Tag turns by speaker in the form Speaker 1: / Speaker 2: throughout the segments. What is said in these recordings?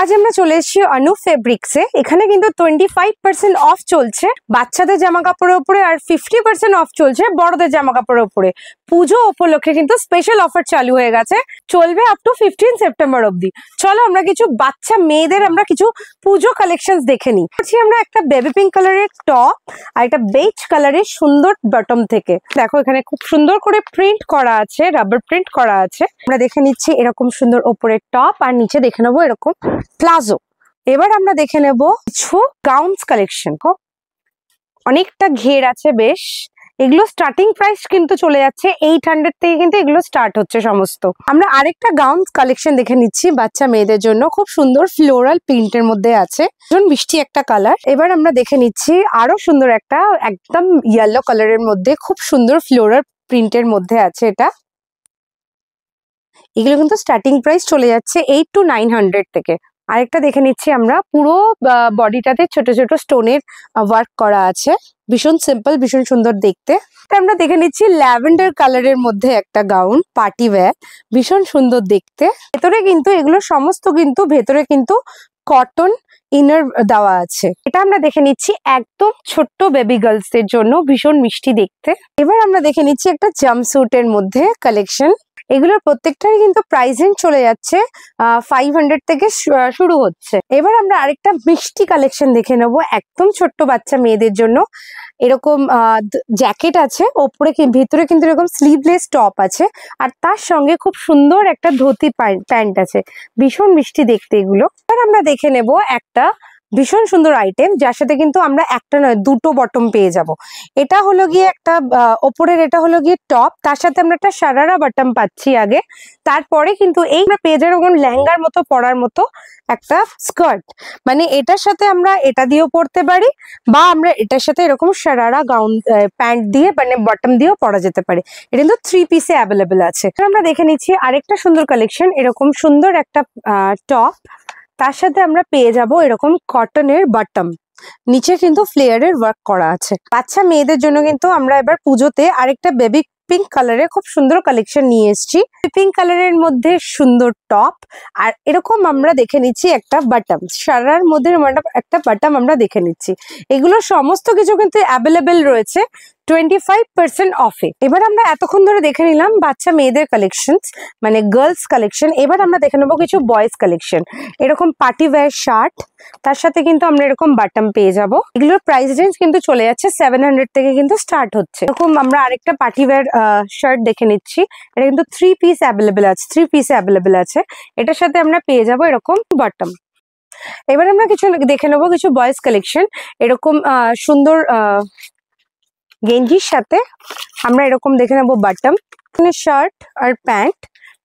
Speaker 1: আজ আমরা চলে এসেছি অনু ফেব্রিক্সে। এখানে কিন্তু 25% অফ চলছে বাচ্চাদের জামা কাপড়ের উপরে, আর 50% অফ চলছে বড়দের জামা কাপড়ের উপরে। পুজো উপলক্ষে কিন্তু স্পেশাল অফার চালু হয়ে গেছে, চলবে আপ টু 15 সেপ্টেম্বর অব্দি। চলো আমরা কিছু বাচ্চা মেয়েদের আমরা কিছু পুজো কালেকশন দেখে নিই। আমরা একটা বেবি পিঙ্ক কালারের টপ আর একটা বেজ কালারের সুন্দর বটম থেকে দেখো, এখানে খুব সুন্দর করে প্রিন্ট করা আছে, রাবার প্রিন্ট করা আছে। আমরা দেখে নিচ্ছি এরকম সুন্দর ওপরের টপ, আর নিচে দেখে নেবো এরকম প্লাজো। এবার আমরা দেখে নেব কিছু গাউনস কালেকশন। অনেকটা ঘের আছে বেশ। এগুলো স্টার্টিং প্রাইস কিন্তু চলে যাচ্ছে 800 থেকে, কিন্তু এগুলো স্টার্ট হচ্ছে সমস্ত। আমরা আরেকটা গাউনস কালেকশন দেখে নিচ্ছি বাচ্চা মেয়েদের জন্য, খুব সুন্দর ফ্লোরাল প্রিন্টের মধ্যে আছে, ভীষণ মিষ্টি একটা কালার। এবার আমরা দেখে নিচ্ছি আরো সুন্দর একটা একদম ইয়েলো কালারের মধ্যে খুব সুন্দর ফ্লোরাল প্রিন্টের মধ্যে আছে এটা। এগুলো কিন্তু স্টার্টিং প্রাইস চলে যাচ্ছে 800 to 900 থেকে। আরেকটা দেখে নিচ্ছি আমরা, পুরো বডিটাতে ছোট ছোট স্টোনের ওয়ার্ক করা আছে, ভীষণ সিম্পল, ভীষণ সুন্দর দেখতে। আমরা দেখে নিচ্ছি ল্যাভেন্ডার কালারের মধ্যে একটা গাউন, পার্টি ওয়্যার, ভীষণ সুন্দর দেখতে। ভেতরে কিন্তু এগুলো সমস্ত কিন্তু ভেতরে কিন্তু কটন ইনার দেওয়া আছে। এটা আমরা দেখে নিচ্ছি একদম ছোট্ট বেবি গার্লস এর জন্য, ভীষণ মিষ্টি দেখতে। এবার আমরা দেখে নিচ্ছি একটা জাম্পস্যুটের মধ্যে কালেকশন। এগুলোর প্রত্যেকটারই কিন্তু প্রাইস রেঞ্জ চলে যাচ্ছে 500 থেকে শুরু হচ্ছে। এবার আমরা আরেকটা মিষ্টি কালেকশন দেখে নেবো একদম ছোট্ট বাচ্চা মেয়েদের জন্য। এরকম জ্যাকেট আছে, ওপরে ভিতরে কিন্তু এরকম স্লিভলেস টপ আছে, আর তার সঙ্গে খুব সুন্দর একটা ধুতি প্যান্ট আছে, ভীষণ মিষ্টি দেখতে এগুলো। এবার আমরা দেখে নেব একটা ভীষণ সুন্দর আইটেম, যার সাথে কিন্তু আমরা একটা নয় দুটো বটম পেয়ে যাব। এটা হলো গিয়ে একটা ওপরের, এটা হলো গিয়ে টপ, তার সাথে আমরা একটা সারারা বটম পাচ্ছি আগে। তারপরে কিন্তু এই আমরা পেয়ে যাবো লেহেঙ্গার মতো পরার মতো একটা স্কার্ট, মানে এটার সাথে আমরা এটা দিয়েও পরতে পারি, বা আমরা এটার সাথে এরকম সারারা গাউন প্যান্ট দিয়ে মানে বটম দিয়েও পরা যেতে পারে। এটা কিন্তু 3 পিসে অ্যাভেলেবেল আছে। আমরা দেখে নিচ্ছি আরেকটা সুন্দর কালেকশন, এরকম সুন্দর একটা টপ, তার সাথে আমরা পেয়ে যাব এরকম কটনের বটম, নিচে কিন্তু ফ্লেয়ারের ওয়ার্ক করা আছে। বাচ্চা মেয়েদের জন্য কিন্তু আমরা এবার পুজোতে আরেকটা বেবি পিঙ্ক কালারের খুব সুন্দর কালেকশন নিয়ে এসেছি। পিঙ্ক কালারের মধ্যে সুন্দর টপ, আর এরকম আমরা দেখে নিচ্ছি একটা বাটম, সারার মধ্যে একটা বাটম আমরা দেখে নিচ্ছি। এগুলো সমস্ত কিছু কিন্তু অ্যাভেলেবেল রয়েছে 25% অফে। এবার আমরা এতক্ষণ ধরে দেখে নিলাম বাচ্চা মেয়েদের কালেকশন, মানে গার্লস কালেকশন। এবার আমরা দেখে নেবো কিছু বয়েজ কালেকশন। এরকম পার্টি ওয়্যার শার্ট, তার সাথে কিন্তু আমরা এরকম বাটম পেয়ে যাব। এগুলোর প্রাইস রেঞ্জ কিন্তু চলে যাচ্ছে 700 থেকে কিন্তু স্টার্ট হচ্ছে। এরকম আমরা আরেকটা পার্টি ওয়্যার শার্ট দেখে নিচ্ছি, এটা কিন্তু 3 পিস অ্যাভেলেবেল আছে, 3 পিসে অ্যাভেলেবেল আছে। এটার সাথে আমরা পেয়ে যাব এরকম বটম। এবার আমরা কিছু দেখে নেবো কিছু বয়েজ কালেকশন। এরকম সুন্দর গেঞ্জির সাথে আমরা এরকম দেখে নেবো বটম, শার্ট আর প্যান্ট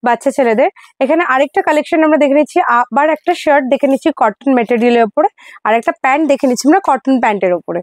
Speaker 1: বাচ্চা ছেলেদের। এখানে আরেকটা কালেকশন আমরা দেখে নিচ্ছি, আবার একটা শার্ট দেখে নিচ্ছি কটন মেটেরিয়ালের উপরে, আর একটা প্যান্ট দেখে নিচ্ছি আমরা কটন প্যান্টের উপরে।